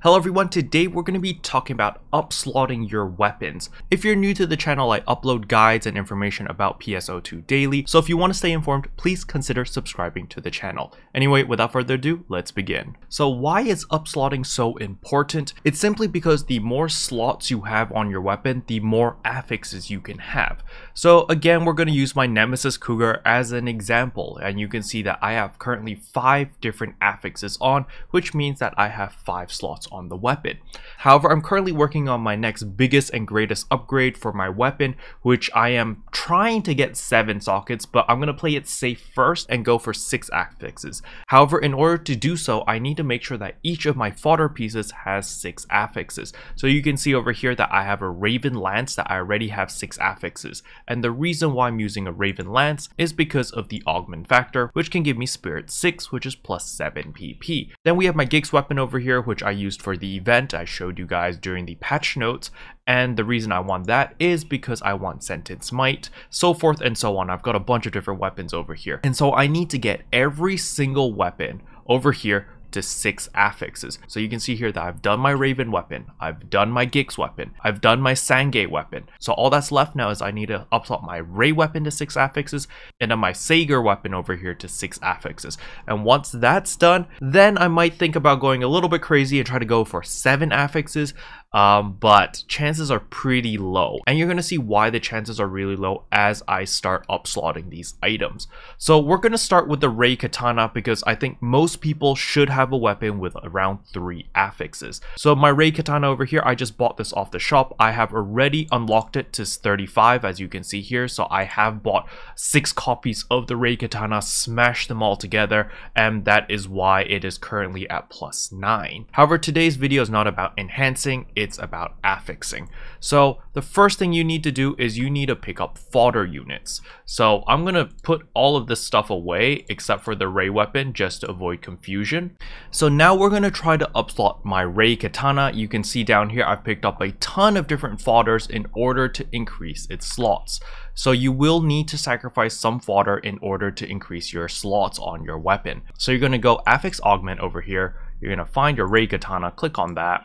Hello everyone, today we're going to be talking about upslotting your weapons. If you're new to the channel, I upload guides and information about PSO2 daily, so if you want to stay informed, please consider subscribing to the channel. Anyway, without further ado, let's begin. So why is upslotting so important? It's simply because the more slots you have on your weapon, the more affixes you can have. So again, we're going to use my Nemesis Cougar as an example, and you can see that I have currently 5 different affixes on, which means that I have 5 slots on the weapon. However, I'm currently working on my next biggest and greatest upgrade for my weapon, which I am trying to get 7 sockets, but I'm going to play it safe first and go for 6 affixes. However, in order to do so, I need to make sure that each of my fodder pieces has 6 affixes. So you can see over here that I have a Raven Lance that I already have 6 affixes. And the reason why I'm using a Raven Lance is because of the augment factor, which can give me Spirit 6, which is plus 7 PP. Then we have my Gigs weapon over here, which I used for the event I showed you guys during the patch notes, and the reason I want that is because I want Sentence Might, so forth and so on. I've got a bunch of different weapons over here, and so I need to get every single weapon over here to 6 affixes. So you can see here that I've done my Raven weapon, I've done my Gigs weapon, I've done my Sangay weapon. So all that's left now is I need to upslot my Ray weapon to 6 affixes and then my Sager weapon over here to 6 affixes. And once that's done, then I might think about going a little bit crazy and try to go for 7 affixes. But chances are pretty low, and you're going to see why the chances are really low as I start upslotting these items. So we're going to start with the Ray Katana because I think most people should have a weapon with around 3 affixes. So my Ray Katana over here, I just bought this off the shop. I have already unlocked it to 35, as you can see here. So I have bought 6 copies of the Ray Katana, smashed them all together, and that is why it is currently at plus 9. However, today's video is not about enhancing, it's about affixing. So the first thing you need to do is you need to pick up fodder units. So I'm gonna put all of this stuff away except for the Ray weapon just to avoid confusion. So now we're gonna try to upslot my Ray Katana. You can see down here I've picked up a ton of different fodders in order to increase its slots. So you will need to sacrifice some fodder in order to increase your slots on your weapon. So you're gonna go affix augment over here. You're gonna find your Ray Katana, click on that.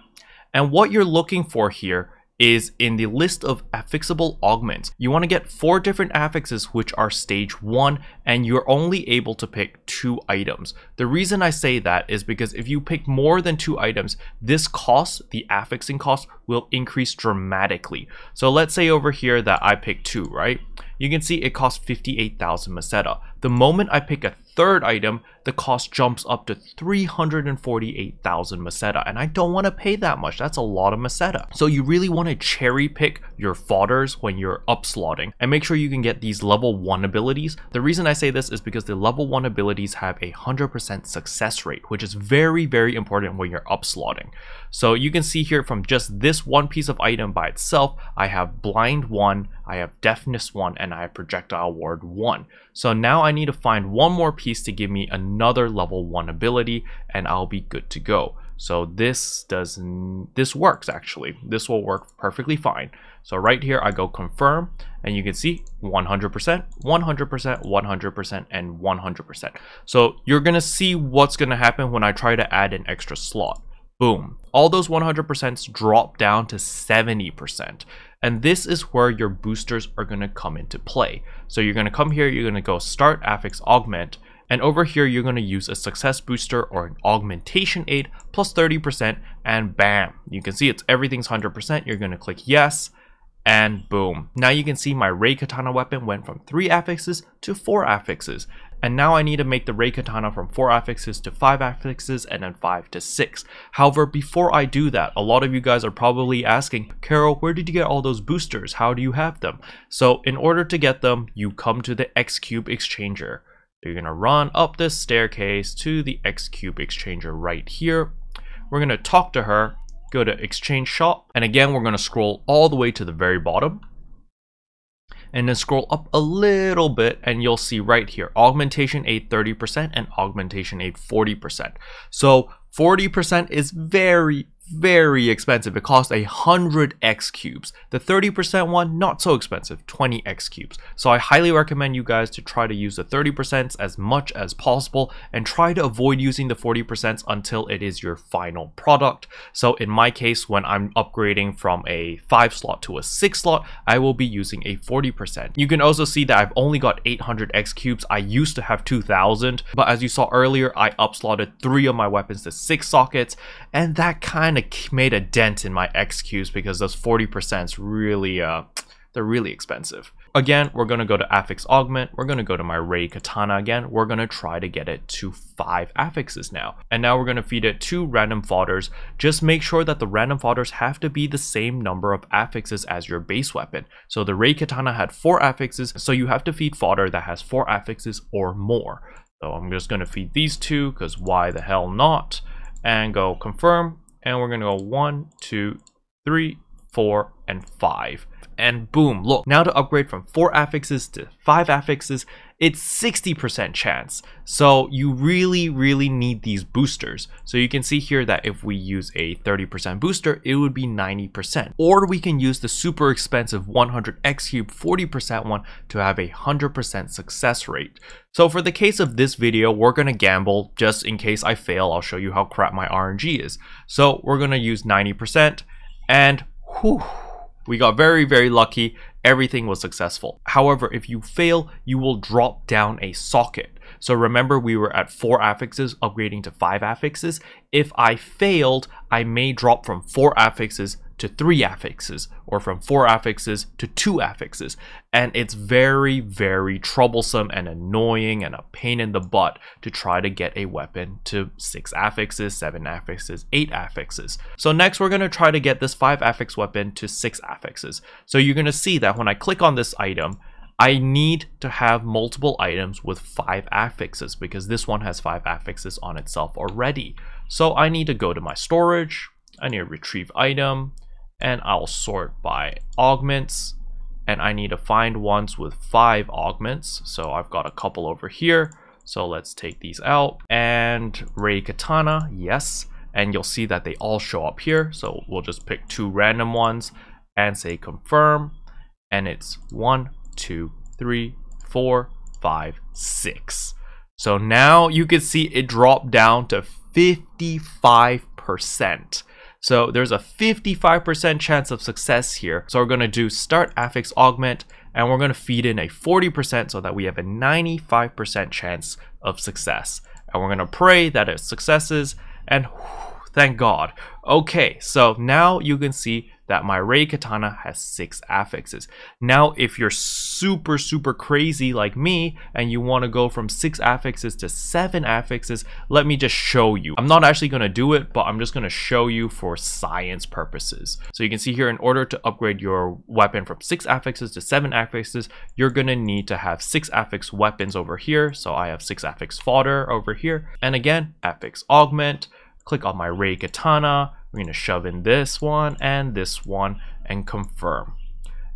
And what you're looking for here is in the list of affixable augments. You want to get 4 different affixes which are stage 1, and you're only able to pick 2 items. The reason I say that is because if you pick more than 2 items, this cost, the affixing cost, will increase dramatically. So let's say over here that I pick 2, right? You can see it costs 58,000 Meseta. The moment I pick a 3rd item, the cost jumps up to 348,000 Meseta, and I don't want to pay that much. That's a lot of Meseta. So you really want to cherry pick your fodders when you're upslotting and make sure you can get these level 1 abilities. The reason I say this is because the level 1 abilities have a 100% success rate, which is very, very important when you're upslotting. So you can see here from just this one piece of item by itself, I have Blind 1, I have Deafness 1, and I have Projectile Ward 1. So now I need to find one more piece to give me another level 1 ability, and I'll be good to go. So this works actually. This will work perfectly fine. So right here I go confirm, and you can see 100%, 100%, 100%, and 100%. So you're gonna see what's gonna happen when I try to add an extra slot. Boom, all those 100% drop down to 70%. And this is where your boosters are going to come into play. So you're going to come here, you're going to go start affix augment, and over here you're going to use a success booster or an augmentation aid plus 30%, and bam, you can see everything's 100%. You're going to click yes, and boom. Now you can see my Ray Katana weapon went from 3 affixes to 4 affixes. And now I need to make the Ray Katana from 4 affixes to 5 affixes and then 5 to 6. However, before I do that, a lot of you guys are probably asking, Carol, where did you get all those boosters? How do you have them? So in order to get them, you come to the X-Cube Exchanger. You're going to run up this staircase to the X-Cube Exchanger right here. We're going to talk to her, go to Exchange Shop, and again, we're going to scroll all the way to the very bottom. And then scroll up a little bit and you'll see right here, Augmentation aid 30% and Augmentation aid 40%. So 40% is very, very expensive. It costs 100 X cubes. The 30% one, not so expensive, 20 X cubes. So I highly recommend you guys to try to use the 30% as much as possible and try to avoid using the 40% until it is your final product. So in my case, when I'm upgrading from a 5 slot to a 6 slot, I will be using a 40%. You can also see that I've only got 800 X cubes. I used to have 2000, but as you saw earlier, I upslotted 3 of my weapons to 6 sockets, and that kind of made a dent in my X cubes because those 40% really, they're really expensive. Again, we're going to go to affix augment. We're going to go to my ray katana again. We're going to try to get it to 5 affixes now. And now we're going to feed it 2 random fodders. Just make sure that the random fodders have to be the same number of affixes as your base weapon. So the ray katana had 4 affixes, so you have to feed fodder that has 4 affixes or more. So I'm just going to feed these 2 because why the hell not? And go confirm. And we're going to go 1, 2, 3, 4, and 5. And boom, look, now to upgrade from 4 affixes to 5 affixes, it's 60% chance. So you really need these boosters. So you can see here that if we use a 30% booster, it would be 90%. Or we can use the super expensive 100 X cube 40% one to have a 100% success rate. So for the case of this video, we're gonna gamble. Just in case I fail, I'll show you how crap my RNG is. So we're gonna use 90%, and whew, we got very lucky. Everything was successful. However, if you fail, you will drop down a socket. So remember, we were at 4 affixes, upgrading to 5 affixes. If I failed, I may drop from 4 affixes to 3 affixes, or from 4 affixes to 2 affixes. And it's very troublesome and annoying and a pain in the butt to try to get a weapon to 6 affixes, 7 affixes, 8 affixes. So next we're going to try to get this 5 affix weapon to 6 affixes. So you're going to see that when I click on this item, I need to have multiple items with 5 affixes because this one has 5 affixes on itself already. So I need to go to my storage, I need to retrieve item, and I'll sort by augments, and I need to find ones with 5 augments. So I've got a couple over here. So let's take these out, and ray katana, yes. And you'll see that they all show up here. So we'll just pick 2 random ones and say confirm. And it's 1, 2, 3, 4, 5, 6. So now you can see it dropped down to 55%. So there's a 55% chance of success here. So we're going to do start affix augment, and we're going to feed in a 40% so that we have a 95% chance of success. And we're going to pray that it successes, and thank God. Okay, so now you can see that my ray katana has 6 affixes. Now, if you're super crazy like me and you want to go from 6 affixes to 7 affixes, let me just show you. I'm not actually going to do it, but I'm just going to show you for science purposes. So you can see here, in order to upgrade your weapon from 6 affixes to 7 affixes, you're going to need to have 6 affix weapons over here. So I have 6 affix fodder over here. And again, affix augment, click on my ray katana. We're going to shove in this one and confirm.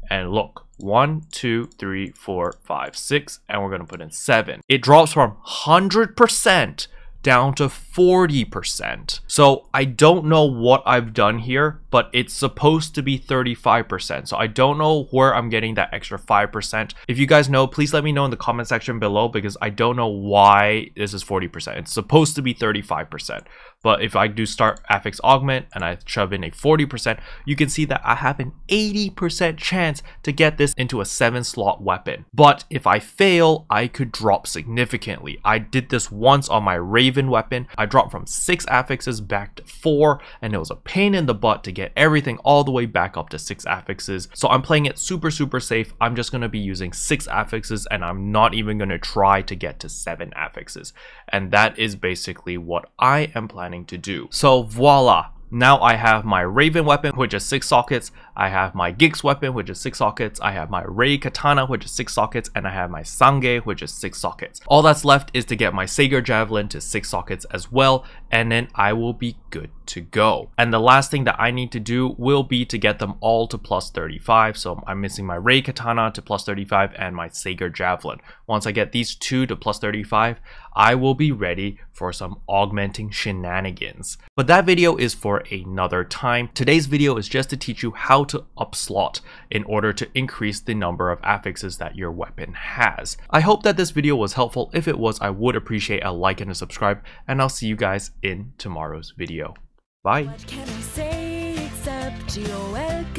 And look, 1, 2, 3, 4, 5, 6, and we're going to put in 7. It drops from 100% down to 40%. So I don't know what I've done here, but it's supposed to be 35%. So I don't know where I'm getting that extra 5%. If you guys know, please let me know in the comment section below, because I don't know why this is 40%. It's supposed to be 35%. But if I do start affix augment and I shove in a 40%, you can see that I have an 80% chance to get this into a 7-slot weapon. But if I fail, I could drop significantly. I did this once on my Raven weapon. I dropped from 6 affixes back to 4, and it was a pain in the butt to get everything all the way back up to 6 affixes. So I'm playing it super safe. I'm just going to be using 6 affixes, and I'm not even going to try to get to 7 affixes. And that is basically what I am planning to do. So voila, now I have my Raven weapon, which is 6 sockets, I have my Gig's weapon, which is 6 sockets, I have my Ray katana, which is 6 sockets, and I have my Sange, which is 6 sockets. All that's left is to get my Sager javelin to 6 sockets as well, and then I will be good to go. And the last thing that I need to do will be to get them all to plus 35. So I'm missing my Ray katana to plus 35 and my Sager javelin. Once I get these two to plus 35, I will be ready for some augmenting shenanigans. But that video is for another time. Today's video is just to teach you how to upslot in order to increase the number of affixes that your weapon has. I hope that this video was helpful. If it was, I would appreciate a like and a subscribe, and I'll see you guys in tomorrow's video. Bye. What can I say except you're welcome?